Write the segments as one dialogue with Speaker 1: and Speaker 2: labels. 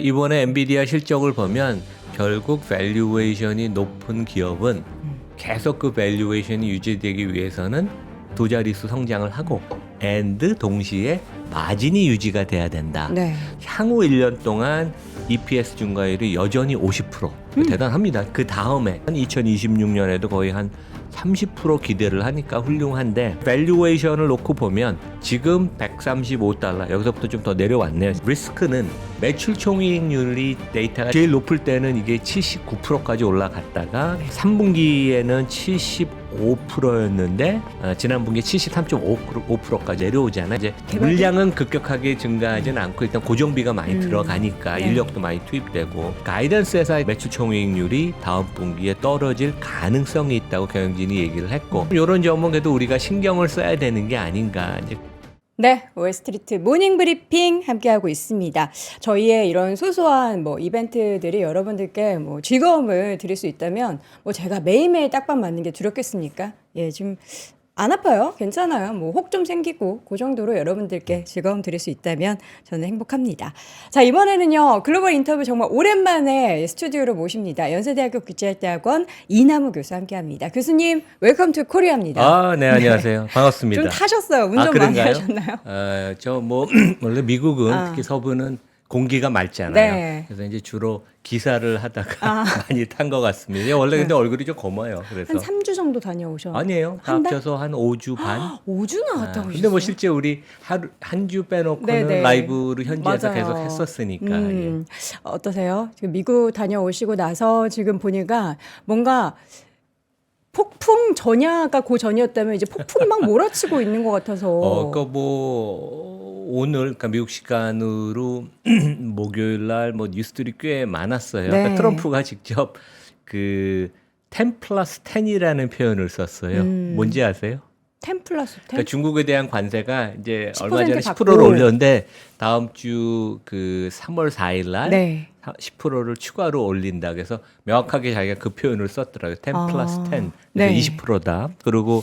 Speaker 1: 이번에 엔비디아 실적을 보면 결국 밸류에이션이 높은 기업은 계속 그 밸류에이션이 유지되기 위해서는 두 자릿수 성장을 하고 and 동시에 마진이 유지가 돼야 된다.
Speaker 2: 네.
Speaker 1: 향후 1년 동안 EPS 증가율이 여전히 50%. 대단합니다. 그 다음에 2026년에도 거의 한 30% 기대를 하니까 훌륭한데 밸류에이션을 놓고 보면 지금 135달러 여기서부터 좀 더 내려왔네요. 리스크는 매출 총이익률이 데이터가 제일 높을 때는 이게 79%까지 올라갔다가 3분기에는 75%였는데 지난 분기에 73.5%까지 내려오잖아요. 이제 물량은 급격하게 증가하지는 않고 일단 고정비가 많이 들어가니까
Speaker 2: 네.
Speaker 1: 인력도 많이 투입되고 가이던스에서 매출 총이익률이 다음 분기에 떨어질 가능성이 있다고 경영진이 얘기를 했고 이런 점은 그래도 우리가 신경을 써야 되는 게 아닌가. 이제
Speaker 2: 네, 월스트리트 모닝 브리핑 함께하고 있습니다. 저희의 이런 소소한 이벤트들이 여러분들께 즐거움을 드릴 수 있다면 제가 매일매일 딱밥 맞는 게 두렵겠습니까? 예, 지금 안 아파요. 괜찮아요. 혹 좀 생기고 그 정도로 여러분들께 즐거움 드릴 수 있다면 저는 행복합니다. 자, 이번에는요. 글로벌 인터뷰 정말 오랜만에 스튜디오로 모십니다. 연세대학교 국제대학원 이남우 교수 함께합니다. 교수님, 웰컴 투 코리아입니다.
Speaker 1: 네, 안녕하세요. 반갑습니다.
Speaker 2: 좀 타셨어요. 운전 많이 하셨나요?
Speaker 1: 원래 미국은 특히 서부는 공기가 맑잖아요.
Speaker 2: 네.
Speaker 1: 그래서 이제 주로 기사를 하다가 많이 탄 것 같습니다. 원래 근데 얼굴이 좀 검어요. 그래서
Speaker 2: 한 3주 정도 다녀오셨나요?
Speaker 1: 아니에요. 다
Speaker 2: 한 달?
Speaker 1: 합쳐서 한 5주 반.
Speaker 2: 5주 나갔다 오셨어요?
Speaker 1: 근데 실제 우리 하루 한 주 빼놓고는
Speaker 2: 네네.
Speaker 1: 라이브로 현지에서
Speaker 2: 맞아요.
Speaker 1: 계속 했었으니까. 예.
Speaker 2: 어떠세요? 지금 미국 다녀오시고 나서 지금 보니까 뭔가 폭풍 전야가 그 전이었다면 이제 폭풍이 막 몰아치고 있는 것 같아서.
Speaker 1: 오늘 그러니까 미국 시간으로 목요일 날 뉴스들이 꽤 많았어요.
Speaker 2: 네.
Speaker 1: 그러니까 트럼프가 직접 그 10+10이라는 표현을 썼어요. 뭔지 아세요?
Speaker 2: 10+10?
Speaker 1: 그러니까 중국에 대한 관세가 이제
Speaker 2: 10%
Speaker 1: 얼마 전에
Speaker 2: 받고.
Speaker 1: 10%를 올렸는데 다음 주 그 3월 4일 날
Speaker 2: 네.
Speaker 1: 10%를 추가로 올린다. 그래서 명확하게 자기가 그 표현을 썼더라고요. 10+10.
Speaker 2: 네.
Speaker 1: 20%다. 그리고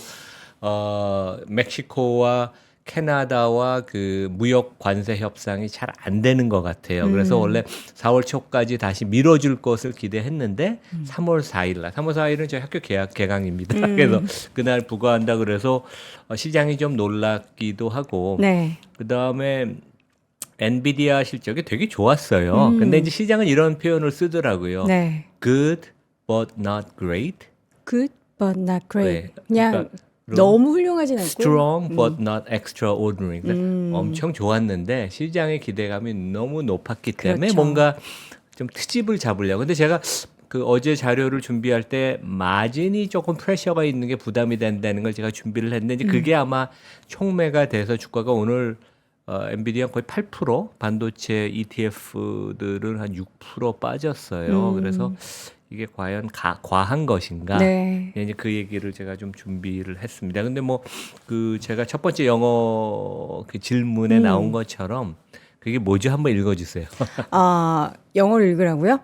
Speaker 1: 멕시코와 캐나다와 그 무역 관세 협상이 잘 안 되는 것 같아요. 그래서 원래 4월 초까지 다시 미뤄줄 것을 기대했는데 3월 4일 날, 3월 4일은 저희 학교 개강입니다. 그래서 그날 부과한다 그래서 시장이 좀 놀랐기도 하고
Speaker 2: 네.
Speaker 1: 그다음에 엔비디아 실적이 되게 좋았어요. 근데 이제 시장은 이런 표현을 쓰더라고요.
Speaker 2: 네.
Speaker 1: Good but not great.
Speaker 2: Good but not great.
Speaker 1: 네.
Speaker 2: 그냥
Speaker 1: 그러니까
Speaker 2: 너무 훌륭하진 않고.
Speaker 1: Strong but not extraordinary. 그러니까 엄청 좋았는데 시장의 기대감이 너무 높았기 때문에
Speaker 2: 그렇죠.
Speaker 1: 뭔가 좀 트집을 잡으려고. 근데 제가 그 어제 자료를 준비할 때 마진이 조금 프레셔가 있는 게 부담이 된다는 걸 제가 준비를 했는데 이제 그게 아마 촉매가 돼서 주가가 오늘 엔비디아 거의 8% 반도체 ETF들은 한 6% 빠졌어요. 그래서 이게 과연 과한 것인가?
Speaker 2: 네.
Speaker 1: 이제 그 얘기를 제가 좀 준비를 했습니다. 근데 그 제가 첫 번째 영어 그 질문에 나온 것처럼 그게 뭐죠? 한번 읽어주세요.
Speaker 2: 영어를 읽으라고요?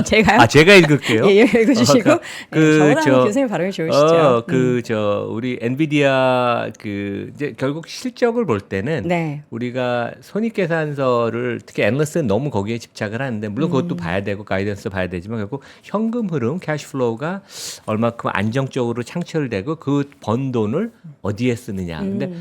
Speaker 2: 제가요?
Speaker 1: 제가 읽을게요.
Speaker 2: 예, 읽어주시고. 저보다는
Speaker 1: 저-
Speaker 2: 교수님 발음이 좋으시죠.
Speaker 1: 우리 엔비디아 이제 결국 실적을 볼 때는
Speaker 2: 네.
Speaker 1: 우리가 손익계산서를 특히 애널리스트는 너무 거기에 집착을 하는데 물론 그것도 봐야 되고 가이던스 봐야 되지만 결국 현금 흐름, 캐시플로우가 얼마큼 안정적으로 창출되고 그 번 돈을 어디에 쓰느냐. 근데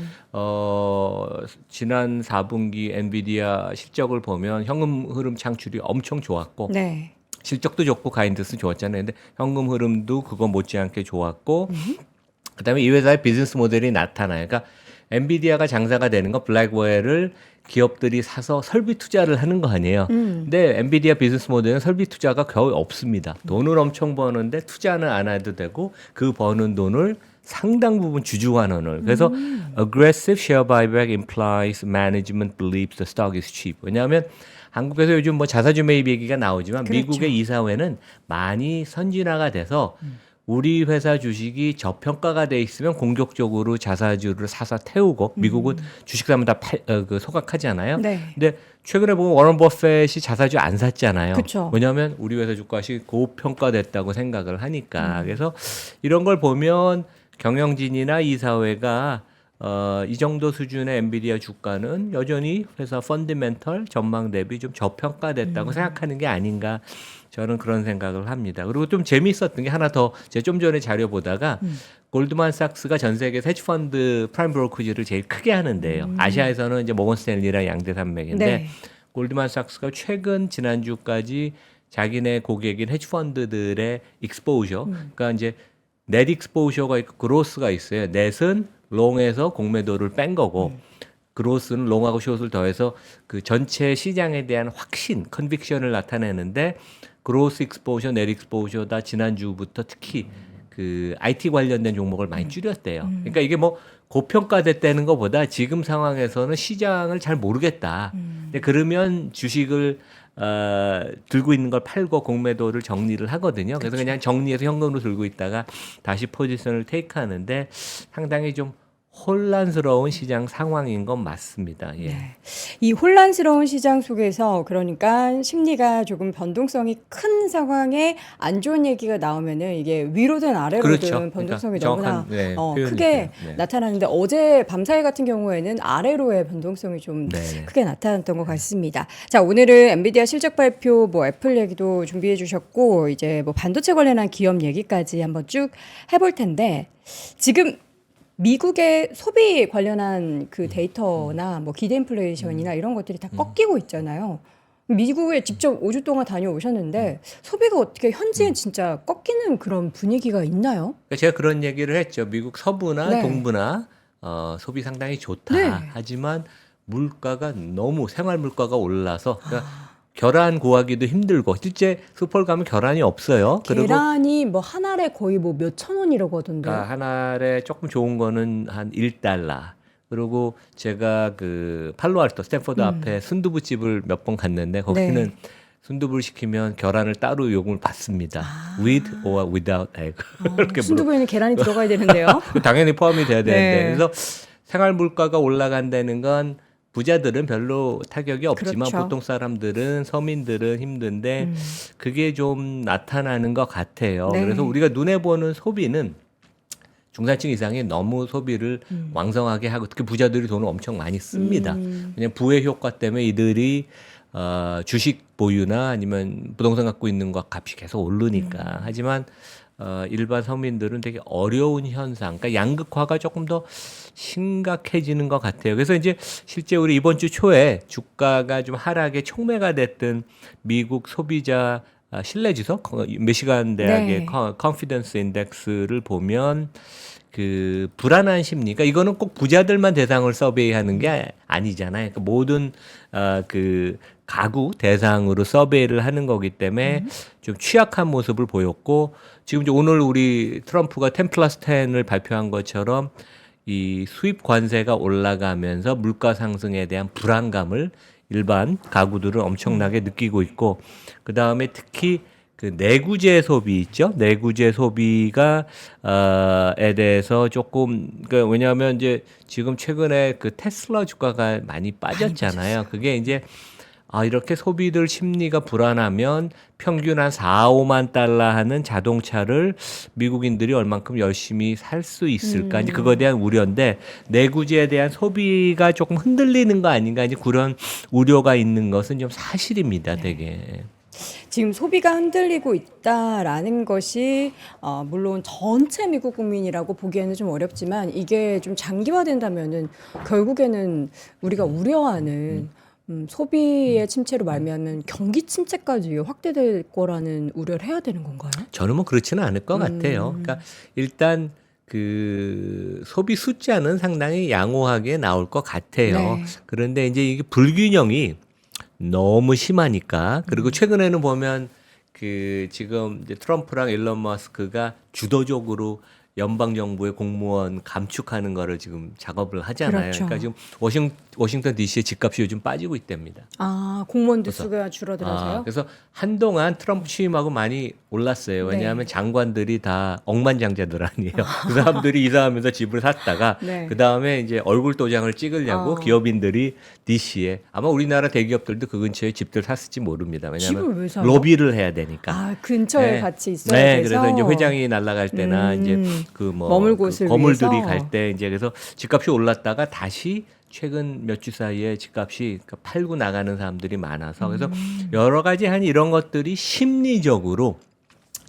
Speaker 1: 지난 4분기 엔비디아 실적을 보면 현금 흐름 창출이 엄청 좋았고
Speaker 2: 네.
Speaker 1: 실적도 좋고 가이던스 좋았잖아요. 근데 현금 흐름도 그거 못지않게 좋았고 그다음에 이 회사의 비즈니스 모델이 나타나요. 그러니까 엔비디아가 장사가 되는 건 블랙웨어를 기업들이 사서 설비 투자를 하는 거 아니에요. 근데 엔비디아 비즈니스 모델은 설비 투자가 거의 없습니다. 돈을 엄청 버는데 투자는 안 해도 되고 그 버는 돈을 상당 부분 주주환원을. 그래서 aggressive share buyback implies management believes the stock is cheap. 왜냐하면 한국에서 요즘 자사주 매입 얘기가 나오지만
Speaker 2: 그렇죠.
Speaker 1: 미국의 이사회는 많이 선진화가 돼서 우리 회사 주식이 저평가가 돼 있으면 공격적으로 자사주를 사서 태우고 미국은 주식 사면 다 소각하잖아요.
Speaker 2: 네.
Speaker 1: 근데 최근에 보면 워런 버핏이 자사주 안 샀잖아요.
Speaker 2: 그쵸.
Speaker 1: 왜냐하면 우리 회사 주가시 고평가됐다고 생각을 하니까. 그래서 이런 걸 보면 경영진이나 이사회가 이 정도 수준의 엔비디아 주가는 여전히 회사 펀더멘털 전망 대비 좀 저평가됐다고 생각하는 게 아닌가 저는 그런 생각을 합니다. 그리고 좀 재미있었던 게 하나 더 제가 좀 전에 자료 보다가 골드만삭스가 전 세계에서 헤지펀드 프라임 브로커지를 제일 크게 하는데요. 아시아에서는 이제 모건 스탠리랑 양대 산맥인데
Speaker 2: 네.
Speaker 1: 골드만삭스가 최근 지난주까지 자기네 고객인 헤지펀드들의 익스포저, 그러니까 이제 넷 익스포저가 있고 그로스가 있어요. 넷은 롱에서 공매도를 뺀 거고 그로스는 롱하고 숏을 더해서 그 전체 시장에 대한 확신, 컨빅션을 나타내는데 그로스 익스포저, 넷 익스포저다 지난주부터 특히 그 IT 관련된 종목을 많이 줄였대요. 그러니까 이게 뭐 고평가됐다는 것보다 지금 상황에서는 시장을 잘 모르겠다. 근데 그러면 주식을 들고 있는 걸 팔고 공매도를 정리를 하거든요. 그래서 그냥 정리해서 현금으로 들고 있다가 다시 포지션을 테이크하는데 상당히 좀 혼란스러운 시장 상황인 건 맞습니다. 예.
Speaker 2: 네. 이 혼란스러운 시장 속에서 그러니까 심리가 조금 변동성이 큰 상황에 안 좋은 얘기가 나오면은 이게 위로든 아래로든
Speaker 1: 그렇죠.
Speaker 2: 변동성이
Speaker 1: 그러니까
Speaker 2: 너무나
Speaker 1: 정확한, 네, 표현이세요.
Speaker 2: 크게
Speaker 1: 네.
Speaker 2: 나타나는데 어제 밤사이 같은 경우에는 아래로의 변동성이 좀
Speaker 1: 네.
Speaker 2: 크게 나타났던 것 같습니다. 자, 오늘은 엔비디아 실적 발표, 뭐 애플 얘기도 준비해 주셨고 이제 뭐 반도체 관련한 기업 얘기까지 한번 쭉 해볼 텐데 지금 미국의 소비 관련한 그 데이터나 뭐 기대 인플레이션이나 이런 것들이 다 꺾이고 있잖아요. 미국에 직접 5주 동안 다녀오셨는데 소비가 어떻게 현지엔 진짜 꺾이는 그런 분위기가 있나요?
Speaker 1: 그러니까 제가 그런 얘기를 했죠. 미국 서부나
Speaker 2: 네.
Speaker 1: 동부나 소비 상당히 좋다.
Speaker 2: 네.
Speaker 1: 하지만 물가가 너무 생활 물가가 올라서 그러니까 계란 구하기도 힘들고 실제 슈퍼를 가면 계란이 없어요. 그리고
Speaker 2: 계란이 뭐 한 알에 거의 뭐 몇천 원이라고 하던데요.
Speaker 1: 그러니까 한 알에 조금 좋은 거는 한 1달러. 그리고 제가 그 팔로알토 스탠포드 앞에 순두부 집을 몇 번 갔는데 거기는
Speaker 2: 네.
Speaker 1: 순두부를 시키면 계란을 따로 요금을 받습니다. With or without egg. 이렇게 물어.
Speaker 2: 순두부에는 계란이 들어가야 되는데요.
Speaker 1: 당연히 포함이 돼야 되는데
Speaker 2: 네.
Speaker 1: 그래서 생활 물가가 올라간다는 건 부자들은 별로 타격이 없지만
Speaker 2: 그렇죠.
Speaker 1: 보통 사람들은 서민들은 힘든데 그게 좀 나타나는 것 같아요.
Speaker 2: 네.
Speaker 1: 그래서 우리가 눈에 보는 소비는 중산층 이상이 너무 소비를 왕성하게 하고 특히 부자들이 돈을 엄청 많이 씁니다. 그냥 부의 효과 때문에 이들이 주식 보유나 아니면 부동산 갖고 있는 것 값이 계속 오르니까. 하지만 일반 서민들은 되게 어려운 현상, 그러니까 양극화가 조금 더 심각해지는 것 같아요. 그래서 이제 실제 우리 이번 주 초에 주가가 좀 하락에 촉매가 됐던 미국 소비자 신뢰지수, 미시간 대학의
Speaker 2: 네.
Speaker 1: 컨피던스 인덱스를 보면 그 불안한 심리가 이거는 꼭 부자들만 대상을 서베이하는 게 아니잖아요. 그러니까 모든 그 가구 대상으로 서베이를 하는 거기 때문에 좀 취약한 모습을 보였고 지금 이제 오늘 우리 트럼프가 10+10을 발표한 것처럼 이 수입 관세가 올라가면서 물가 상승에 대한 불안감을 일반 가구들은 엄청나게 느끼고 있고 그 다음에 특히 그 내구재 소비 있죠. 내구재 소비가 에 대해서 조금 그러니까 왜냐하면 이제 지금 최근에 그 테슬라 주가가 많이 빠졌잖아요. 그게 이제 이렇게 소비들 심리가 불안하면 평균 한 4, 5만 달러 하는 자동차를 미국인들이 얼만큼 열심히 살 수 있을까? 이제 그거에 대한 우려인데 내구재에 대한 소비가 조금 흔들리는 거 아닌가? 이제 그런 우려가 있는 것은 좀 사실입니다, 되게.
Speaker 2: 지금 소비가 흔들리고 있다라는 것이 물론 전체 미국 국민이라고 보기에는 좀 어렵지만 이게 좀 장기화된다면은 결국에는 우리가 우려하는 소비의 침체로 말미암은 경기 침체까지 확대될 거라는 우려를 해야 되는 건가요?
Speaker 1: 저는 뭐 그렇지는 않을 것 같아요. 그러니까 일단 그 소비 숫자는 상당히 양호하게 나올 것 같아요.
Speaker 2: 네.
Speaker 1: 그런데 이제 이게 불균형이 너무 심하니까 그리고 최근에는 보면 그 지금 이제 트럼프랑 일론 머스크가 주도적으로 연방 정부의 공무원 감축하는 거를 지금 작업을 하잖아요.
Speaker 2: 그렇죠.
Speaker 1: 그러니까 지금 워싱턴 DC의 집값이 요즘 빠지고 있답니다.
Speaker 2: 공무원들
Speaker 1: 그래서-
Speaker 2: 수가 줄어들어서요?
Speaker 1: 그래서 한동안 트럼프 취임하고 많이 올랐어요. 왜냐하면
Speaker 2: 네.
Speaker 1: 장관들이 다 억만장자들 아니에요. 그 사람들이 이사하면서 집을 샀다가
Speaker 2: 네.
Speaker 1: 그 다음에 이제 얼굴 도장을 찍으려고 기업인들이 DC에 아마 우리나라 대기업들도 그 근처에 집들 샀을지 모릅니다.
Speaker 2: 집을 왜
Speaker 1: 왜냐하면
Speaker 2: 사요?
Speaker 1: 로비를 해야 되니까.
Speaker 2: 근처에
Speaker 1: 네.
Speaker 2: 같이 있어야
Speaker 1: 네,
Speaker 2: 돼서.
Speaker 1: 그래서 이제 회장이 날아갈 때나 이제 그 뭐
Speaker 2: 머물 곳을
Speaker 1: 거물들이
Speaker 2: 위해서.
Speaker 1: 갈 때 이제 그래서 집값이 올랐다가 다시 최근 몇 주 사이에 집값이 팔고 나가는 사람들이 많아서 그래서 여러 가지 한 이런 것들이 심리적으로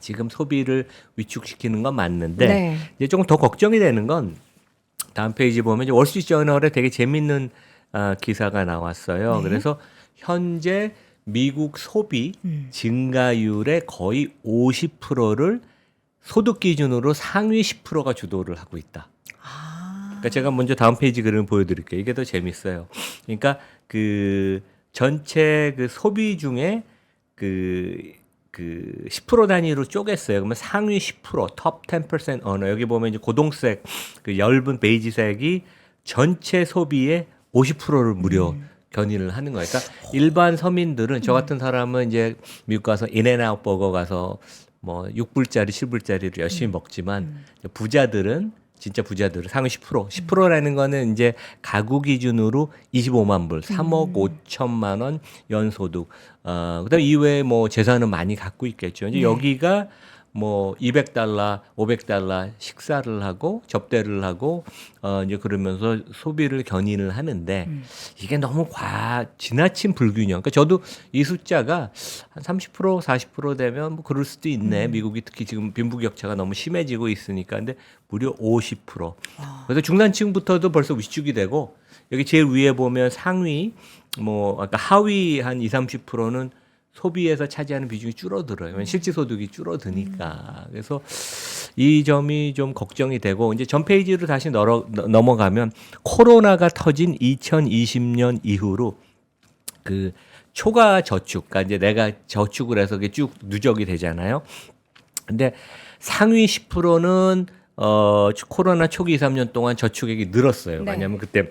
Speaker 1: 지금 소비를 위축시키는 건 맞는데
Speaker 2: 네.
Speaker 1: 이제 조금 더 걱정이 되는 건 다음 페이지 보면 이제 월스트리트저널에 되게 재밌는 기사가 나왔어요.
Speaker 2: 네.
Speaker 1: 그래서 현재 미국 소비 증가율의 거의 50%를 소득 기준으로 상위 10%가 주도를 하고 있다. 그러니까 제가 먼저 다음 페이지 그림을 보여드릴게요. 이게 더 재밌어요. 그러니까 그 전체 그 소비 중에 그 10% 단위로 쪼갰어요. 그러면 상위 10%, top 10% 언어. 여기 보면 이제 고동색, 그 엷은 베이지색이 전체 소비의 50%를 무려 견인을 하는 거예요. 그러니까 일반 서민들은 저 같은 사람은 이제 미국 가서 인앤아웃 버거 가서 뭐 6불짜리, 7불짜리를 열심히 먹지만 부자들은 진짜 부자들은 상위 10%. 10%라는 거는 이제 가구 기준으로 25만 불, 3억 5천만 원 연소득. 그다음에 이외에 뭐 재산은 많이 갖고 있겠죠. 이제 여기가 뭐 $200, $500 식사를 하고 접대를 하고 이제 그러면서 소비를 견인을 하는데 이게 너무 지나친 불균형. 그러니까 저도 이 숫자가 한 30%, 40% 되면 뭐 그럴 수도 있네. 미국이 특히 지금 빈부격차가 너무 심해지고 있으니까. 근데 무려 50%. 그래서 중산층부터도 벌써 위축이 되고 여기 제일 위에 보면 상위 뭐 아까 하위 한 20, 30%는 소비에서 차지하는 비중이 줄어들어요. 왜냐면 실질 소득이 줄어드니까. 그래서 이 점이 좀 걱정이 되고 이제 전 페이지로 다시 넘어가면 코로나가 터진 2020년 이후로 그 초과 저축, 그러니까 이제 내가 저축을 해서 그게 쭉 누적이 되잖아요. 근데 상위 10%는 코로나 초기 2, 3년 동안 저축액이 늘었어요.
Speaker 2: 네.
Speaker 1: 왜냐하면 그때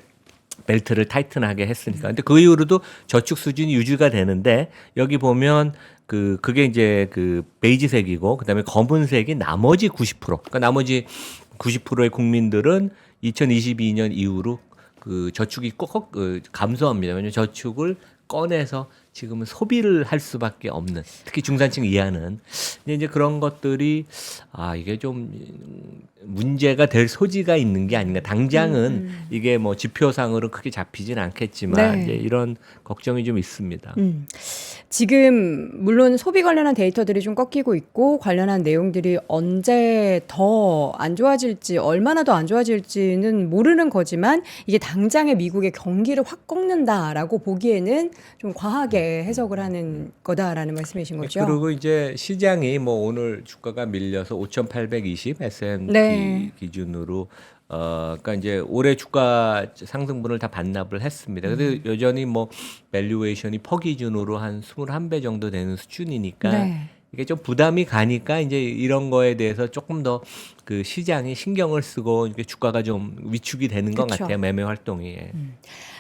Speaker 1: 벨트를 타이튼하게 했으니까. 근데 그 이후로도 저축 수준이 유지가 되는데 여기 보면 그게 이제 그 베이지색이고 그다음에 검은색이 나머지 90%. 그러니까 나머지 90%의 국민들은 2022년 이후로 그 저축이 꼭 감소합니다. 왜냐하면 저축을 꺼내서 지금은 소비를 할 수밖에 없는 특히 중산층 이하는 근데 이제 그런 것들이 이게 좀 문제가 될 소지가 있는 게 아닌가. 당장은 이게 뭐 지표상으로 크게 잡히진 않겠지만
Speaker 2: 네.
Speaker 1: 이제 이런 걱정이 좀 있습니다.
Speaker 2: 지금 물론 소비 관련한 데이터들이 좀 꺾이고 있고 관련한 내용들이 언제 더 안 좋아질지 얼마나 더 안 좋아질지는 모르는 거지만 이게 당장의 미국의 경기를 확 꺾는다라고 보기에는 좀 과하게 해석을 하는 거다라는 말씀이신 거죠.
Speaker 1: 그리고 이제 시장이 뭐 오늘 주가가 밀려서 5,820 S&P
Speaker 2: 네.
Speaker 1: 기준으로 그러니까 이제 올해 주가 상승분을 다 반납을 했습니다. 근데 여전히 뭐 밸류에이션이 퍼 기준으로 한 21배 정도 되는 수준이니까
Speaker 2: 네.
Speaker 1: 이게 좀 부담이 가니까 이제 이런 거에 대해서 조금 더 그 시장이 신경을 쓰고 이게 주가가 좀 위축이 되는 것
Speaker 2: 그쵸.
Speaker 1: 같아요. 매매 활동이. 예.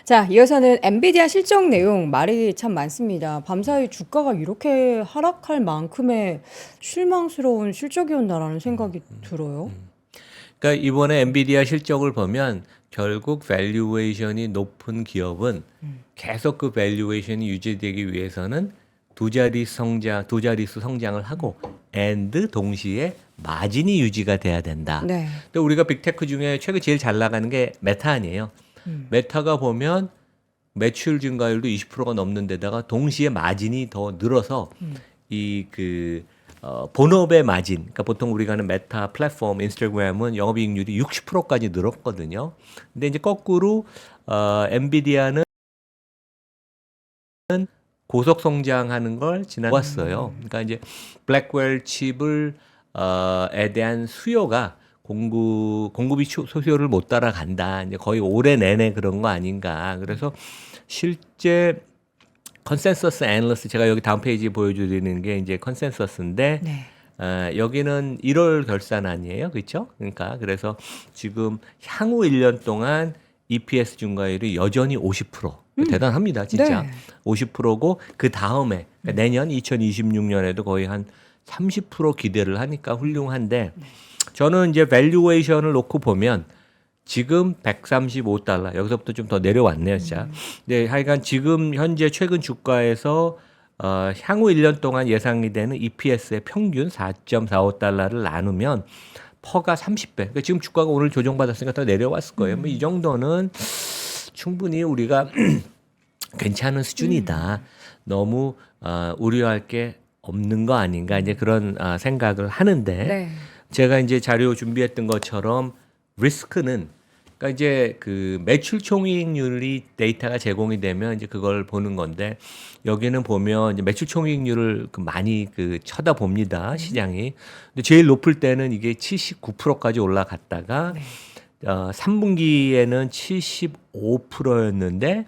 Speaker 2: 자, 이어서는 엔비디아 실적 내용 말이 참 많습니다. 밤사이 주가가 이렇게 하락할 만큼의 실망스러운 실적이었나라는 생각이 들어요.
Speaker 1: 그러니까 이번에 엔비디아 실적을 보면 결국 밸류에이션이 높은 기업은 계속 그 밸류에이션이 유지되기 위해서는 두 자릿수 성장을 하고 and 동시에 마진이 유지가 돼야 된다.
Speaker 2: 네.
Speaker 1: 근데 우리가 빅테크 중에 최근 제일 잘 나가는 게 메타 아니에요. 메타가 보면 매출 증가율도 20%가 넘는 데다가 동시에 마진이 더 늘어서 본업의 마진, 그러니까 보통 우리가 하는 메타 플랫폼, 인스타그램은 영업이익률이 60%까지 늘었거든요. 근데 이제 거꾸로 엔비디아는 고속 성장하는 걸 지나왔어요. 그러니까 이제 블랙웰 칩을 에 대한 수요가 공급이 소요를 못 따라간다. 이제 거의 올해 내내 그런 거 아닌가. 그래서 실제 컨센서스 애널리스트 제가 여기 다음 페이지에 보여드리는 게 이제 컨센서스인데
Speaker 2: 네.
Speaker 1: 여기는 1월 결산안이에요. 그렇죠? 그러니까 그래서 지금 향후 1년 동안 EPS 증가율이 여전히 50%. 대단합니다. 진짜.
Speaker 2: 네.
Speaker 1: 50%고 그 다음에 내년 2026년에도 거의 한 30% 기대를 하니까 훌륭한데 저는 이제 밸류에이션을 놓고 보면 지금 $135 여기서부터 좀 더 내려왔네요, 진짜. 근데 하여간 지금 현재 최근 주가에서 향후 1년 동안 예상이 되는 EPS의 평균 $4.45를 나누면 퍼가 30배. 그러니까 지금 주가가 오늘 조정받았으니까 더 내려왔을 거예요. 뭐 이 정도는 충분히 우리가 괜찮은 수준이다. 너무 우려할 게 없는 거 아닌가 이제 그런 생각을 하는데
Speaker 2: 네.
Speaker 1: 제가 이제 자료 준비했던 것처럼 리스크는 그러니까 이제 그 매출 총이익률이 데이터가 제공이 되면 이제 그걸 보는 건데 여기는 보면 이제 매출 총이익률을 많이 쳐다봅니다 시장이. 근데 제일 높을 때는 이게 79%까지 올라갔다가 3분기에는 75%였는데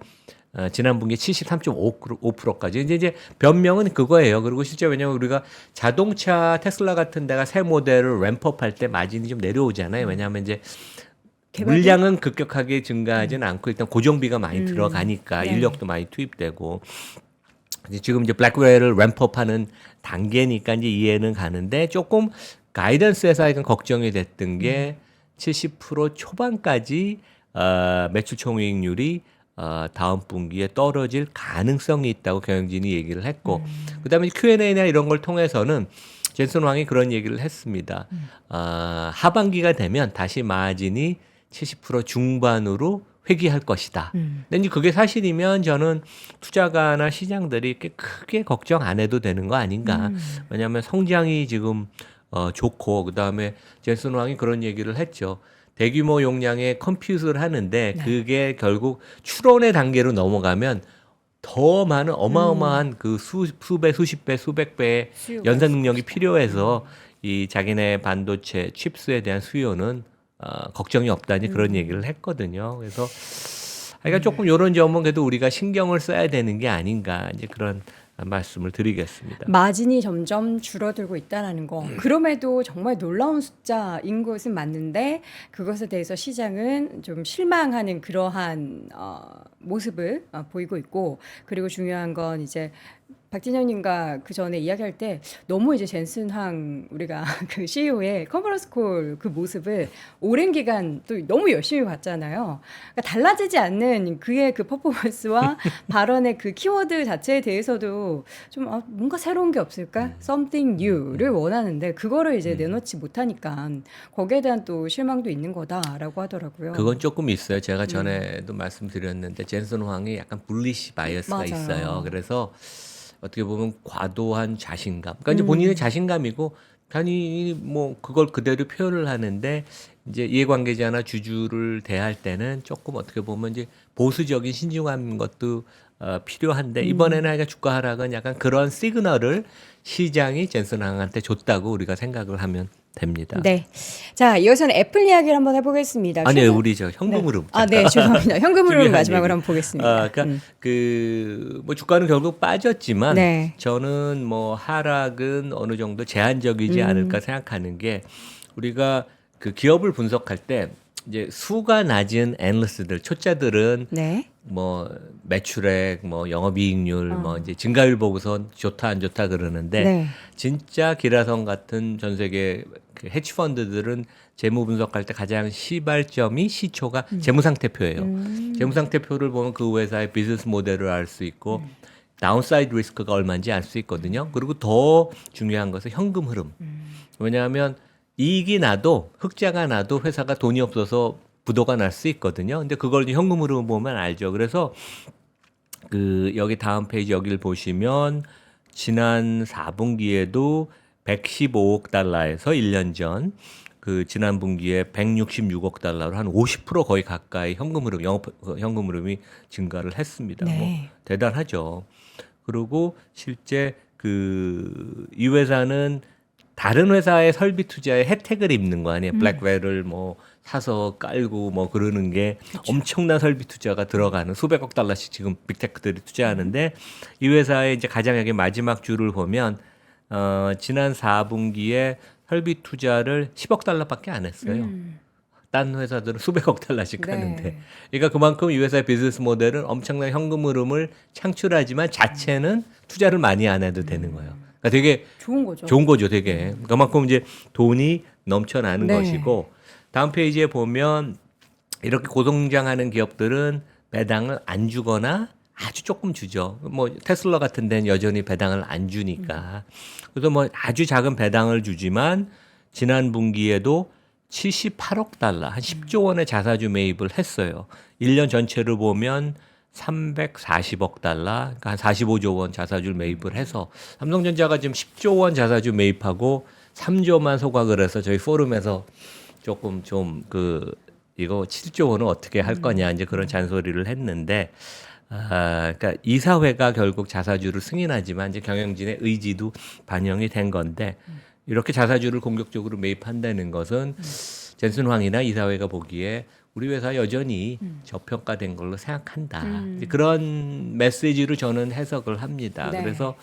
Speaker 1: 지난 분기에 73.5%까지 이제 변명은 그거예요. 그리고 실제 왜냐면 우리가 자동차 테슬라 같은 데가 새 모델을 램프업할 때 마진이 좀 내려오잖아요. 왜냐하면 이제 물량은 급격하게 증가하지는 않고 일단 고정비가 많이 들어가니까
Speaker 2: 네.
Speaker 1: 인력도 많이 투입되고 지금 이제 블랙웨어를 램프업하는 단계니까 이제 이해는 가는데 조금 가이던스에서 약간 걱정이 됐던 게 70% 초반까지 매출 총이익률이 다음 분기에 떨어질 가능성이 있다고 경영진이 얘기를 했고 그다음에 Q&A나 이런 걸 통해서는 젠슨 황이 그런 얘기를 했습니다. 하반기가 되면 다시 마진이 70% 중반으로 회귀할 것이다. 근데 이제 그게 사실이면 저는 투자가나 시장들이 이렇게 크게 걱정 안 해도 되는 거 아닌가. 왜냐하면 성장이 지금 좋고 그다음에 젠슨 황이 그런 얘기를 했죠. 대규모 용량의 컴퓨터를 하는데 그게 결국 추론의 단계로 넘어가면 더 많은 어마어마한 그 수배, 수십 배, 수백 배의 연산 능력이 필요해서 이 자기네 반도체 칩스에 대한 수요는 걱정이 없다니 그런 얘기를 했거든요. 그래서 그러니까 조금 이런 점은 그래도 우리가 신경을 써야 되는 게 아닌가 이제 그런 말씀을 드리겠습니다.
Speaker 2: 마진이 점점 줄어들고 있다는 거. 그럼에도 정말 놀라운 숫자인 것은 맞는데 그것에 대해서 시장은 좀 실망하는 그러한 모습을 보이고 있고 그리고 중요한 건 이제 박진영님과 그 전에 이야기할 때 너무 이제 젠슨 황 우리가 그 CEO의 컨퍼런스 콜 그 모습을 오랜 기간 또 너무 열심히 봤잖아요. 그러니까 달라지지 않는 그의 그 퍼포먼스와 발언의 그 키워드 자체에 대해서도 좀 뭔가 새로운 게 없을까? Something new를 원하는데 그거를 이제 내놓지 못하니까 거기에 대한 또 실망도 있는 거다라고 하더라고요.
Speaker 1: 그건 조금 있어요. 제가 전에도 말씀드렸는데 젠슨 황이 약간 불리시 바이어스가
Speaker 2: 맞아요.
Speaker 1: 있어요. 그래서 어떻게 보면 과도한 자신감. 그러니까 이제 본인의 자신감이고 단히 뭐 그걸 그대로 표현을 하는데 이제 이해관계자나 주주를 대할 때는 조금 어떻게 보면 이제 보수적인 신중한 것도 필요한데 이번에는 하여간 주가 하락은 약간 그런 시그널을 시장이 젠슨 황한테 줬다고 우리가 생각을 하면 됩니다.
Speaker 2: 네. 자, 이어서는 애플 이야기를 한번 해보겠습니다.
Speaker 1: 아니요, 우리 저 현금으로.
Speaker 2: 네, 죄송합니다. 현금으로
Speaker 1: 중요한
Speaker 2: 마지막으로
Speaker 1: 얘기.
Speaker 2: 한번 보겠습니다.
Speaker 1: 그러니까 뭐 주가는 결국 빠졌지만
Speaker 2: 네.
Speaker 1: 저는 뭐 하락은 어느 정도 제한적이지 않을까 생각하는 게 우리가 그 기업을 분석할 때 이제 수가 낮은 애널리스트들 초짜들은
Speaker 2: 네.
Speaker 1: 뭐 매출액, 뭐 영업이익률, 뭐 이제 증가율 보고선 좋다 안 좋다 그러는데
Speaker 2: 네.
Speaker 1: 진짜 기라성 같은 전 세계 그 헤지 펀드들은 재무 분석할 때 가장 시발점이 시초가 재무 상태표예요. 재무 상태표를 보면 그 회사의 비즈니스 모델을 알 수 있고 다운사이드 리스크가 얼마인지 알 수 있거든요. 그리고 더 중요한 것은 현금 흐름. 왜냐하면 이익이 나도 흑자가 나도 회사가 돈이 없어서 부도가 날 수 있거든요. 근데 그걸 이제 현금 흐름을 보면 알죠. 그래서 그 여기 다음 페이지 여기를 보시면 지난 4분기에도 115억 달러에서 1년 전 그 지난 분기에 166억 달러로 한 50% 거의 가까이 현금 흐름, 영업 현금 흐름이 증가를 했습니다.
Speaker 2: 네.
Speaker 1: 뭐 대단하죠. 그리고 실제 그 이 회사는 다른 회사의 설비 투자에 혜택을 입는 거 아니에요. 블랙웨어를 뭐 사서 깔고 뭐 그러는 게 엄청난 설비 투자가 들어가는 수백억 달러씩 지금 빅테크들이 투자하는데 이 회사의 이제 가장 여기 마지막 줄을 보면 지난 4분기에 설비 투자를 10억 달러밖에 안 했어요. 딴 회사들은 수백억 달러씩
Speaker 2: 네.
Speaker 1: 하는데, 그러니까 그만큼 이 회사의 비즈니스 모델은 엄청난 현금 흐름을 창출하지만 자체는 투자를 많이 안 해도 되는 거예요. 그러니까 되게
Speaker 2: 좋은 거죠.
Speaker 1: 좋은 거죠, 되게. 그만큼 이제 돈이 넘쳐나는
Speaker 2: 네.
Speaker 1: 것이고, 다음 페이지에 보면 이렇게 고성장하는 기업들은 배당을 안 주거나 아주 조금 주죠. 뭐 테슬라 같은 데는 여전히 배당을 안 주니까. 그래서 뭐 아주 작은 배당을 주지만 지난 분기에도 78억 달러, 한 10조 원의 자사주 매입을 했어요. 1년 전체를 보면 340억 달러, 그러니까 한 45조 원 자사주를 매입을 해서 삼성전자가 지금 10조 원 자사주 매입하고 3조만 소각을 해서 저희 포럼에서 조금 좀 이거 7조 원은 어떻게 할 거냐 이제 그런 잔소리를 했는데 그러니까 이사회가 결국 자사주를 승인하지만 이제 경영진의 의지도 반영이 된 건데 이렇게 자사주를 공격적으로 매입한다는 것은 젠슨 황이나 이사회가 보기에 우리 회사 여전히 저평가된 걸로 생각한다. 이제 그런 메시지로 저는 해석을 합니다.
Speaker 2: 네.
Speaker 1: 그래서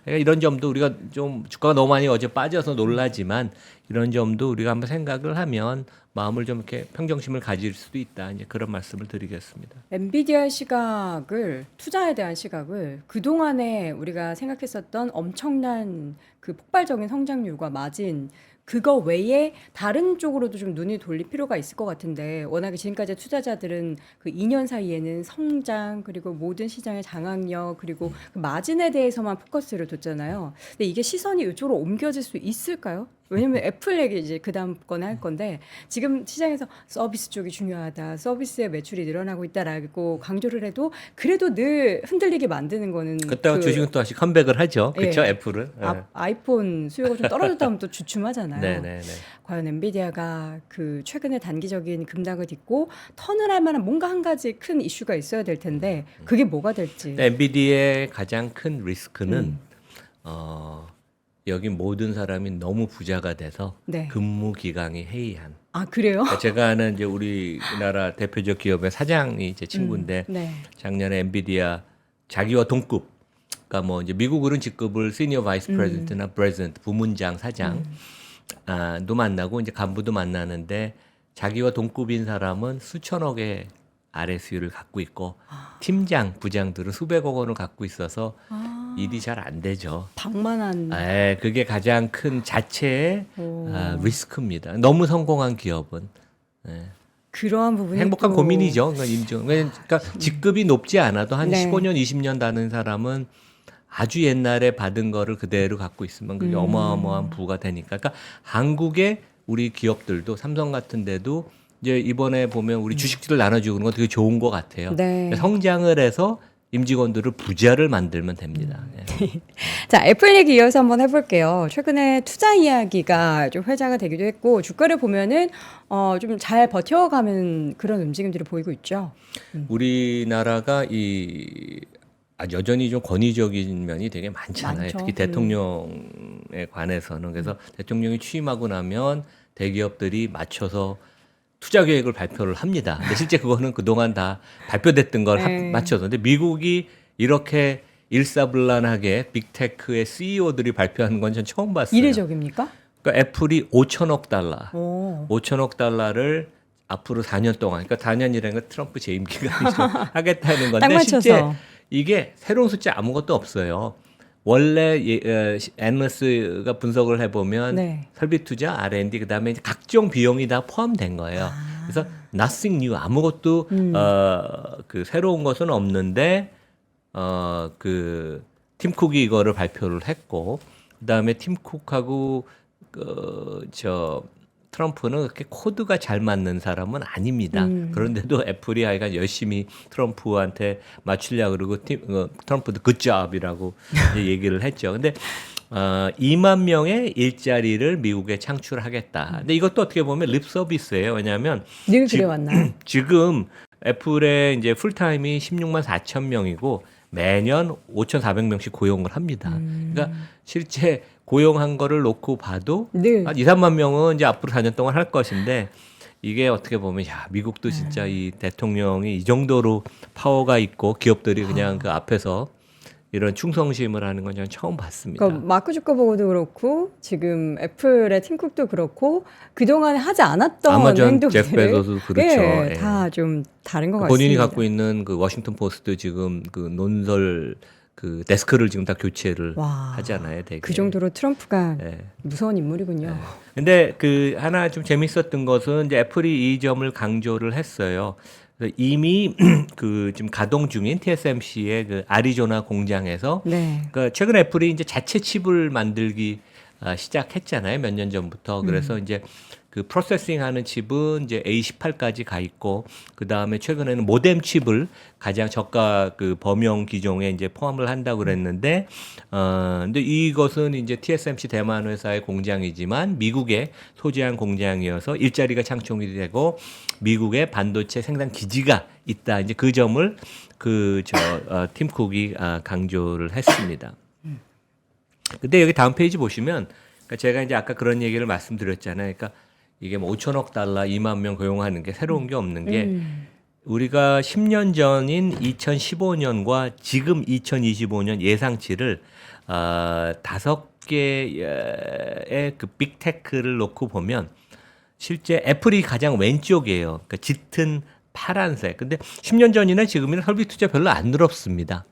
Speaker 1: 이런 점도 우리가 좀 주가가 너무 많이 어제 빠져서 놀라지만 이런 점도 우리가 한번 생각을 하면 마음을 좀 이렇게 평정심을 가질 수도 있다. 이제 그런 말씀을 드리겠습니다.
Speaker 2: 엔비디아의 시각을 투자에 대한 시각을 그동안에 우리가 생각했었던 엄청난 그 폭발적인 성장률과 마진 그거 외에 다른 쪽으로도 좀 눈이 돌릴 필요가 있을 것 같은데 워낙에 지금까지 투자자들은 그 2년 사이에는 성장 그리고 모든 시장의 장악력 그리고 그 마진에 대해서만 포커스를 뒀잖아요. 근데 이게 시선이 이쪽으로 옮겨질 수 있을까요? 왜냐면 애플 얘기 이제 그 다음 건에 할 건데 지금 시장에서 서비스 쪽이 중요하다. 서비스의 매출이 늘어나고 있다라고 강조를 해도 그래도 늘 흔들리게 만드는 거는
Speaker 1: 그때가 주식은 또 다시 컴백을 하죠. 그렇죠?
Speaker 2: 예.
Speaker 1: 애플은.
Speaker 2: 아이폰 수요가 좀 떨어졌다 하면 또 주춤하잖아요.
Speaker 1: 네네네.
Speaker 2: 과연 엔비디아가 그 최근에 단기적인 급락을 딛고 턴을 할 만한 뭔가 한 가지 큰 이슈가 있어야 될 텐데 그게 뭐가 될지.
Speaker 1: 엔비디아의 가장 큰 리스크는 여기 모든 사람이 너무 부자가 돼서
Speaker 2: 네.
Speaker 1: 근무 기간이 해이한.
Speaker 2: 아 그래요?
Speaker 1: 제가 아는 이제 우리나라 대표적 기업의 사장이 제 친구인데
Speaker 2: 네.
Speaker 1: 작년에 엔비디아 자기와 동급, 그러니까 뭐 이제 미국으로는 직급을 시니어 바이스 프레지던트나 프레지던트 부문장 사장 도 만나고 이제 간부도 만나는데 자기와 동급인 사람은 수천억의 RSU를 갖고 있고 팀장, 부장들은 수백억 원을 갖고 있어서 일이 잘 안 되죠.
Speaker 2: 방만한.
Speaker 1: 그게 가장 큰 자체의 리스크입니다. 너무 성공한 기업은
Speaker 2: 그러한 부분이
Speaker 1: 행복한
Speaker 2: 또
Speaker 1: 고민이죠. 그러니까 인정. 그러니까 직급이 높지 않아도 한
Speaker 2: 네.
Speaker 1: 15년, 20년 다는 사람은 아주 옛날에 받은 거를 그대로 갖고 있으면 그게 어마어마한 부가 되니까. 그러니까 한국의 우리 기업들도 삼성 같은 데도 이제 이번에 보면 우리 주식들을 나눠주는 건 되게 좋은 것 같아요.
Speaker 2: 네.
Speaker 1: 성장을 해서 임직원들을 부자를 만들면 됩니다. 예.
Speaker 2: 자, 애플 얘기 이어서 한번 해볼게요. 최근에 투자 이야기가 좀 회자가 되기도 했고 주가를 보면은 좀 잘 버텨가는 그런 움직임들이 보이고 있죠.
Speaker 1: 우리나라가 여전히 좀 권위적인 면이 되게 많잖아요.
Speaker 2: 많죠.
Speaker 1: 특히 대통령에 관해서는. 그래서 대통령이 취임하고 나면 대기업들이 맞춰서 투자 계획을 발표를 합니다. 근데 실제 그거는 그동안 다 발표됐던 걸
Speaker 2: 네.
Speaker 1: 맞춰서. 근데 미국이 이렇게 일사불란하게 빅테크의 CEO들이 발표하는 건 전 처음 봤어요.
Speaker 2: 이례적입니까?
Speaker 1: 그러니까 애플이 5천억 달러,
Speaker 2: 오.
Speaker 1: 5천억 달러를 앞으로 4년 동안, 그러니까 4년이라는 건 트럼프 재임 기간이죠. 하겠다는
Speaker 2: 딱
Speaker 1: 건데
Speaker 2: 맞춰서.
Speaker 1: 실제 이게 새로운 숫자 아무것도 없어요. 원래 애널리스트가 분석을 해보면
Speaker 2: 네.
Speaker 1: 설비 투자, R&D 그다음에 이제 각종 비용이 다 포함된 거예요. 그래서 nothing new 아무것도 그 새로운 것은 없는데 그 팀 쿡이 이거를 발표를 했고 그다음에 팀 쿡하고 트럼프는 그렇게 코드가 잘 맞는 사람은 아닙니다. 그런데도 애플이 하여간 열심히 트럼프한테 맞추려고 그러고 트럼프도 굿잡이라고 얘기를 했죠. 근데 2만 명의 일자리를 미국에 창출하겠다. 근데 이것도 어떻게 보면 립 서비스예요. 왜냐하면
Speaker 2: 늘 그래왔나요?
Speaker 1: 지금 애플의 이제 풀타임이 16만 4천 명이고 매년 5,400명씩 고용을 합니다. 그러니까 실제 고용한 거를 놓고 봐도
Speaker 2: 늘.
Speaker 1: 한 2, 3만 명은 이제 앞으로 4년 동안 할 것인데 이게 어떻게 보면 미국도 진짜 이 대통령이 이 정도로 파워가 있고 기업들이 그냥 그 앞에서 이런 충성심을 하는 건 저는 처음 봤습니다.
Speaker 2: 그러니까 마크 주커버그도 그렇고 지금 애플의 팀쿡도 그렇고 그동안에 하지 않았던
Speaker 1: 아마존
Speaker 2: 행동들
Speaker 1: 잭 베조도 그렇죠. 예.
Speaker 2: 다 좀 다른 것
Speaker 1: 본인이
Speaker 2: 같습니다.
Speaker 1: 갖고 있는 그 워싱턴 포스트 지금 그 논설 그 데스크를 지금 다 교체를
Speaker 2: 와,
Speaker 1: 하잖아요. 되게.
Speaker 2: 그 정도로 트럼프가
Speaker 1: 예.
Speaker 2: 무서운 인물이군요.
Speaker 1: 근데 그 하나 좀 재밌었던 것은 이제 애플이 이 점을 강조를 했어요. 그래서 이미 그 지금 가동 중인 TSMC의 그 아리조나 공장에서
Speaker 2: 네.
Speaker 1: 그러니까 최근 애플이 이제 자체 칩을 만들기 시작했잖아요. 몇 년 전부터. 그래서 이제 그 프로세싱하는 칩은 이제 A18까지 가 있고 그 다음에 최근에는 모뎀 칩을 가장 저가 그 범용 기종에 이제 포함을 한다고 그랬는데 근데 이것은 이제 TSMC 대만 회사의 공장이지만 미국에 소재한 공장이어서 일자리가 창출이 되고 미국의 반도체 생산 기지가 있다. 이제 그 점을 팀 쿡이 강조를 했습니다. 근데 여기 다음 페이지 보시면 그러니까 제가 이제 아까 그런 얘기를 말씀드렸잖아요. 그러니까 이게 뭐 5천억 달러, 2만 명 고용하는 게 새로운 게 없는 게 우리가 10년 전인 2015년과 지금 2025년 예상치를 5개의 그 빅테크를 놓고 보면 실제 애플이 가장 왼쪽이에요. 그러니까 짙은 파란색. 근데 10년 전이나 지금이나 설비 투자 별로 안 늘었습니다.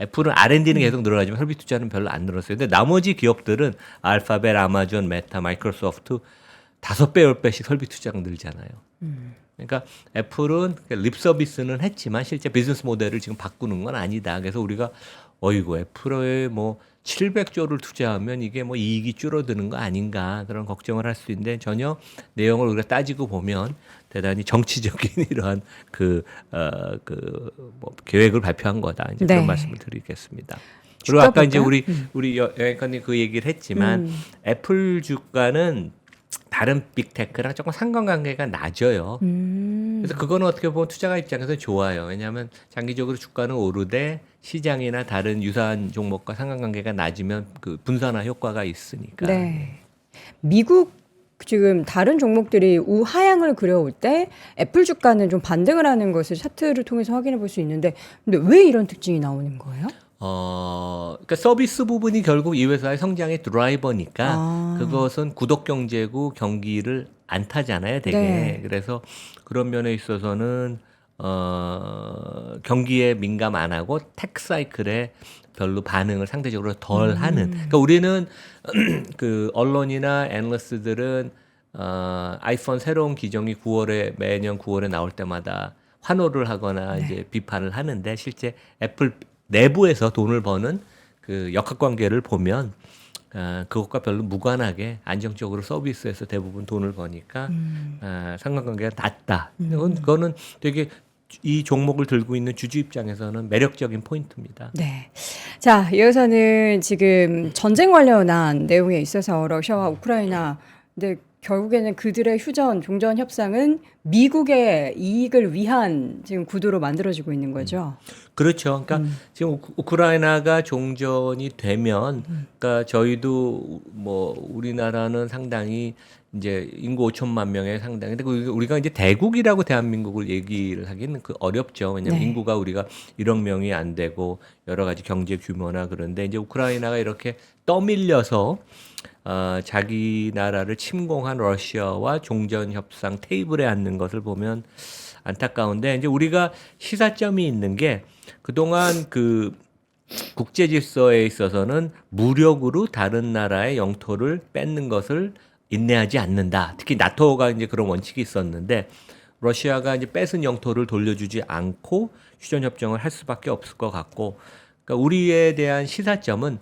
Speaker 1: 애플은 R&D는 계속 늘어나지만 설비 투자는 별로 안 늘었어요. 근데 나머지 기업들은 알파벳, 아마존, 메타, 마이크로소프트 5배, 10배씩 설비 투자가 늘잖아요. 그러니까 애플은 립 서비스는 했지만 실제 비즈니스 모델을 지금 바꾸는 건 아니다. 그래서 우리가 어이구 애플에 뭐 700조를 투자하면 이게 뭐 이익이 줄어드는 거 아닌가 그런 걱정을 할 수 있는데 전혀 내용을 우리가 따지고 보면 대단히 정치적인 이러한 뭐 계획을 발표한 거다. 이제
Speaker 2: 네.
Speaker 1: 그런 말씀을 드리겠습니다. 그리고 아까 이제 우리 여행관님 그 얘기를 했지만 애플 주가는 다른 빅테크랑 조금 상관관계가 낮아요. 그래서 그거는 어떻게 보면 투자가 입장에서 좋아요. 왜냐하면 장기적으로 주가는 오르되 시장이나 다른 유사한 종목과 상관관계가 낮으면 그 분산화 효과가 있으니까.
Speaker 2: 네. 미국 지금 다른 종목들이 우하향을 그려올 때 애플 주가는 좀 반등을 하는 것을 차트를 통해서 확인해 볼 수 있는데 근데 왜 이런 특징이 나오는 거예요?
Speaker 1: 그러니까 서비스 부분이 결국 이 회사의 성장의 드라이버니까 그것은 구독 경제고 경기를 안 타잖아요, 되게.
Speaker 2: 네.
Speaker 1: 그래서 그런 면에 있어서는 경기에 민감 안 하고 텍 사이클에 별로 반응을 상대적으로 덜 하는. 그러니까 우리는 그 언론이나 애널리스트들은 아이폰 새로운 기종이 매년 9월에 나올 때마다 환호를 하거나 이제 비판을 하는데 실제 애플 내부에서 돈을 버는 그 역학관계를 보면 그것과 별로 무관하게 안정적으로 서비스에서 대부분 돈을 버니까 상관관계가 낮다. 그거는 되게 이 종목을 들고 있는 주주 입장에서는 매력적인 포인트입니다.
Speaker 2: 네. 자, 이어서는 지금 전쟁 관련한 내용에 있어서 러시아와 우크라이나 근데 결국에는 그들의 휴전, 종전 협상은 미국의 이익을 위한 지금 구도로 만들어지고 있는 거죠.
Speaker 1: 그렇죠. 그러니까 지금 우크라이나가 종전이 되면, 그러니까 저희도 뭐 우리나라는 상당히 이제 인구 5천만 명의 상당히, 근데 우리가 이제 대국이라고 대한민국을 얘기를 하기는 어렵죠. 왜냐하면
Speaker 2: 네.
Speaker 1: 인구가 우리가 1억 명이 안 되고 여러 가지 경제 규모나 그런데 이제 우크라이나가 이렇게 떠밀려서 자기 나라를 침공한 러시아와 종전 협상 테이블에 앉는 것을 보면 안타까운데 이제 우리가 시사점이 있는 게 그동안 그 국제 질서에 있어서는 무력으로 다른 나라의 영토를 뺏는 것을 인내하지 않는다. 특히 나토가 이제 그런 원칙이 있었는데 러시아가 이제 뺏은 영토를 돌려주지 않고 휴전 협정을 할 수밖에 없을 것 같고 그러니까 우리에 대한 시사점은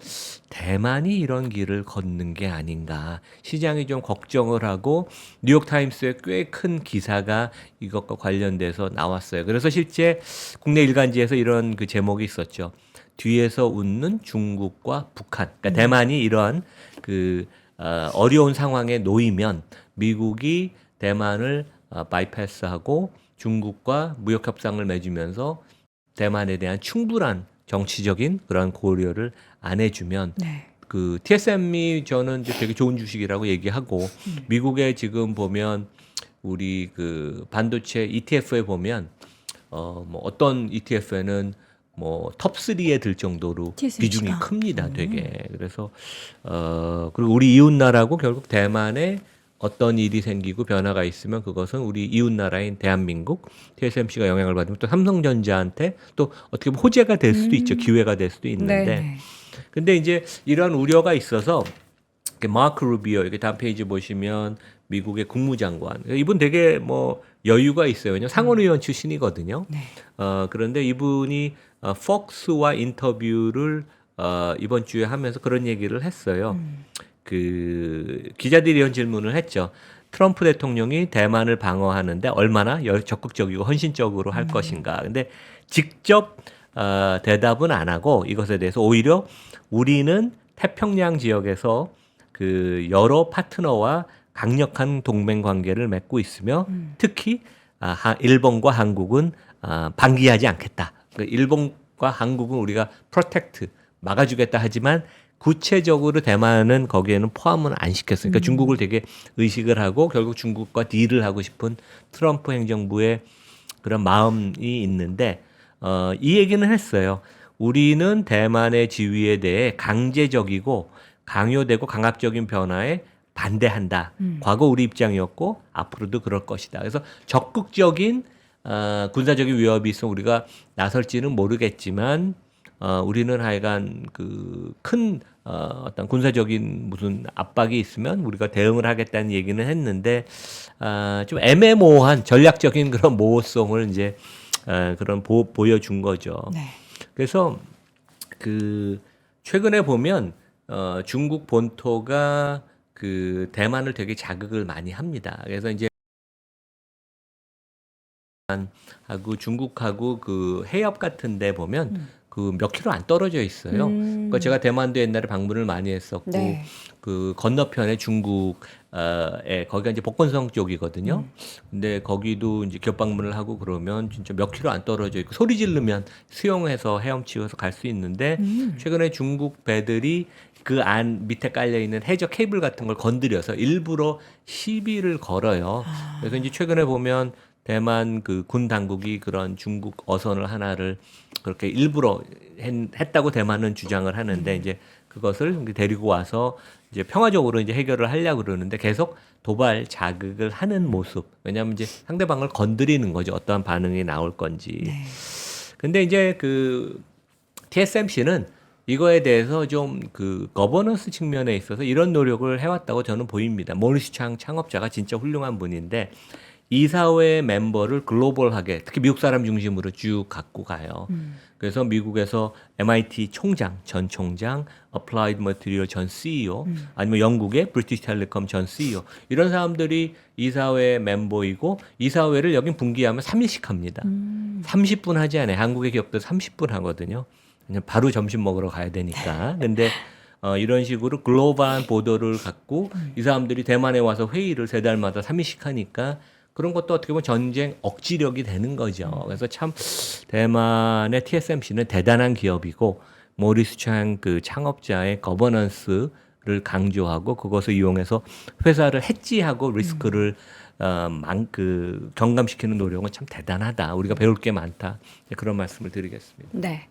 Speaker 1: 대만이 이런 길을 걷는 게 아닌가. 시장이 좀 걱정을 하고 뉴욕타임스에 꽤 큰 기사가 이것과 관련돼서 나왔어요. 그래서 실제 국내 일간지에서 이런 그 제목이 있었죠. 뒤에서 웃는 중국과 북한. 그러니까 대만이 이러한 어려운 상황에 놓이면 미국이 대만을 바이패스하고 중국과 무역 협상을 맺으면서 대만에 대한 충분한 정치적인 그런 고려를 안 해주면 그 TSM이 저는 이제 되게 좋은 주식이라고 얘기하고 미국에 지금 보면 우리 그 반도체 ETF에 보면 뭐 어떤 ETF에는 뭐 톱3에 들 정도로
Speaker 2: TSMC 가.
Speaker 1: 비중이 큽니다, 되게. 그래서 그리고 우리 이웃 나라고 결국 대만에 어떤 일이 생기고 변화가 있으면 그것은 우리 이웃 나라인 대한민국 TSMC가 영향을 받으면 또 삼성전자한테 또 어떻게 보면 호재가 될 수도 있죠. 기회가 될 수도 있는데.
Speaker 2: 네네.
Speaker 1: 근데 이제 이런 우려가 있어서 마크 루비오 이렇게 다음 페이지 보시면 미국의 국무장관 이분 되게 뭐 여유가 있어요. 왜냐면 상원의원 출신이거든요.
Speaker 2: 네.
Speaker 1: 그런데 이분이 폭스와 인터뷰를 이번 주에 하면서 그런 얘기를 했어요. 그 기자들이 이런 질문을 했죠. 트럼프 대통령이 대만을 방어하는데 얼마나 적극적이고 헌신적으로 할 것인가. 근데 직접 대답은 안 하고 이것에 대해서 오히려 우리는 태평양 지역에서 그 여러 파트너와 강력한 동맹 관계를 맺고 있으며 특히 일본과 한국은 방기하지 않겠다. 일본과 한국은 우리가 프로텍트 막아주겠다 하지만 구체적으로 대만은 거기에는 포함은 안 시켰으니까 중국을 되게 의식을 하고 결국 중국과 딜을 하고 싶은 트럼프 행정부의 그런 마음이 있는데 이 얘기는 했어요. 우리는 대만의 지위에 대해 강제적이고 강요되고 강압적인 변화에 반대한다. 과거 우리 입장이었고 앞으로도 그럴 것이다. 그래서 적극적인 군사적인 위협이 있어 우리가 나설지는 모르겠지만 우리는 하여간 그 큰 어떤 군사적인 무슨 압박이 있으면 우리가 대응을 하겠다는 얘기는 했는데 좀 애매모호한 전략적인 그런 모호성을 이제 그런 보여준 거죠.
Speaker 2: 네.
Speaker 1: 그래서 그 최근에 보면 중국 본토가 그 대만을 되게 자극을 많이 합니다. 그래서 이제 하고 중국하고 그 해협 같은 데 보면 그 몇 킬로 안 떨어져 있어요. 그러니까 제가 대만도 옛날에 방문을 많이 했었고
Speaker 2: 네.
Speaker 1: 그 건너편에 중국에 거기가 이제 복건성 쪽이거든요. 근데 거기도 이제 기업 방문을 하고 그러면 진짜 몇 킬로 안 떨어져 있고 소리 지르면 수영해서 헤엄치면서 갈 수 있는데 최근에 중국 배들이 그 안 밑에 깔려 있는 해저 케이블 같은 걸 건드려서 일부러 시비를 걸어요. 그래서 이제 최근에 보면 대만 그 군 당국이 그런 중국 어선을 하나를 그렇게 일부러 했다고 대만은 주장을 하는데 이제 그것을 데리고 와서 이제 평화적으로 이제 해결을 하려고 그러는데 계속 도발 자극을 하는 모습. 왜냐하면 이제 상대방을 건드리는 거죠. 어떠한 반응이 나올 건지.
Speaker 2: 네.
Speaker 1: 근데 이제 그 TSMC는 이거에 대해서 좀 그 거버넌스 측면에 있어서 이런 노력을 해왔다고 저는 보입니다. 모리스 창 창업자가 진짜 훌륭한 분인데 이사회 멤버를 글로벌하게 특히 미국 사람 중심으로 쭉 갖고 가요. 그래서 미국에서 MIT 총장, 전 총장, Applied Material 전 CEO, 아니면 영국의 브리티시 텔레콤 전 CEO 이런 사람들이 이사회 멤버이고 이사회를 여긴 분기하면 3일씩 합니다. 30분 하지 않아요. 한국의 기업도 30분 하거든요. 그냥 바로 점심 먹으러 가야 되니까. 근데 이런 식으로 글로벌한 보도를 갖고 이 사람들이 대만에 와서 회의를 3달마다 3일씩 하니까 그런 것도 어떻게 보면 전쟁 억지력이 되는 거죠. 그래서 참 대만의 TSMC는 대단한 기업이고 모리스 창 그 창업자의 거버넌스를 강조하고 그것을 이용해서 회사를 해지하고 리스크를 경감시키는 노력은 참 대단하다. 우리가 배울 게 많다. 그런 말씀을 드리겠습니다.
Speaker 2: 네.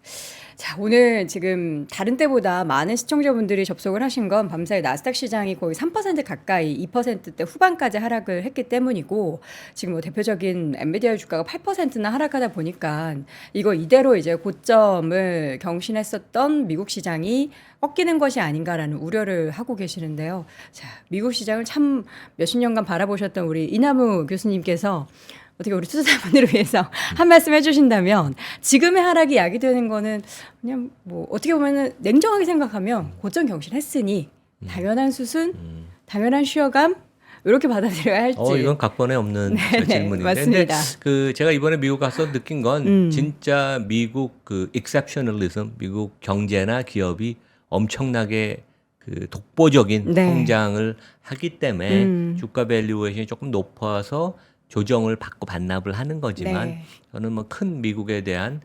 Speaker 2: 자, 오늘 지금 다른 때보다 많은 시청자분들이 접속을 하신 건 밤사이 나스닥 시장이 거의 3% 가까이 2%대 후반까지 하락을 했기 때문이고 지금 뭐 대표적인 엔비디아 주가가 8%나 하락하다 보니까 이거 이대로 이제 고점을 경신했었던 미국 시장이 꺾이는 것이 아닌가라는 우려를 하고 계시는데요. 자, 미국 시장을 참 몇십 년간 바라보셨던 우리 이남우 교수님께서 어떻게 우리 투자자분들을 위해서 한 말씀 해주신다면 지금의 하락이 야기되는 거는 그냥 뭐 어떻게 보면은 냉정하게 생각하면 고점 경신했으니 당연한 수순, 당연한 쉬어감 이렇게 받아들여야 할지.
Speaker 1: 이건 각본에 없는 질문인데.
Speaker 2: 맞습니다.
Speaker 1: 근데 그 제가 이번에 미국 가서 느낀 건 진짜 미국 그 exceptionalism, 미국 경제나 기업이 엄청나게 그 독보적인
Speaker 2: 네.
Speaker 1: 성장을 하기 때문에 주가 밸류에이션이 조금 높아서 조정을 받고 반납을 하는 거지만
Speaker 2: 네.
Speaker 1: 저는 뭐 큰 미국에 대한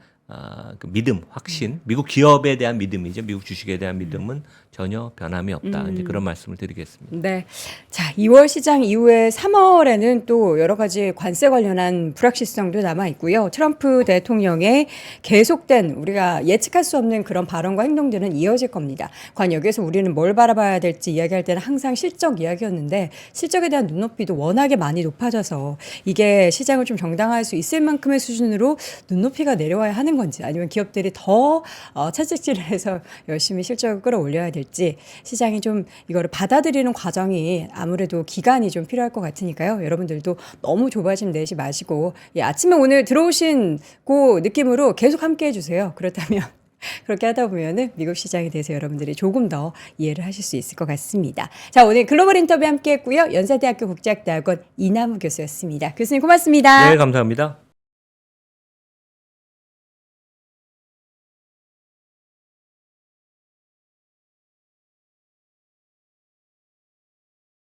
Speaker 1: 그 믿음, 확신, 미국 기업에 대한 믿음이죠. 미국 주식에 대한 믿음은 전혀 변함이 없다. 이제 그런 말씀을 드리겠습니다.
Speaker 2: 네. 자, 2월 시장 이후에 3월에는 또 여러 가지 관세 관련한 불확실성도 남아 있고요. 트럼프 대통령의 계속된 우리가 예측할 수 없는 그런 발언과 행동들은 이어질 겁니다. 과연 여기에서 우리는 뭘 바라봐야 될지 이야기할 때는 항상 실적 이야기였는데 실적에 대한 눈높이도 워낙에 많이 높아져서 이게 시장을 좀 정당화할 수 있을 만큼의 수준으로 눈높이가 내려와야 하는 건지 아니면 기업들이 더 채찍질을 해서 열심히 실적을 끌어올려야 될지 시장이 좀 이거를 받아들이는 과정이 아무래도 기간이 좀 필요할 것 같으니까요. 여러분들도 너무 조바심 내지 마시고 아침에 오늘 들어오신 그 느낌으로 계속 함께 해주세요. 그렇다면 그렇게 하다 보면은 미국 시장에 대해서 여러분들이 조금 더 이해를 하실 수 있을 것 같습니다. 자, 오늘 글로벌 인터뷰 함께 했고요. 연세대학교 국제학대학원 이남우 교수였습니다. 교수님 고맙습니다.
Speaker 1: 네, 감사합니다.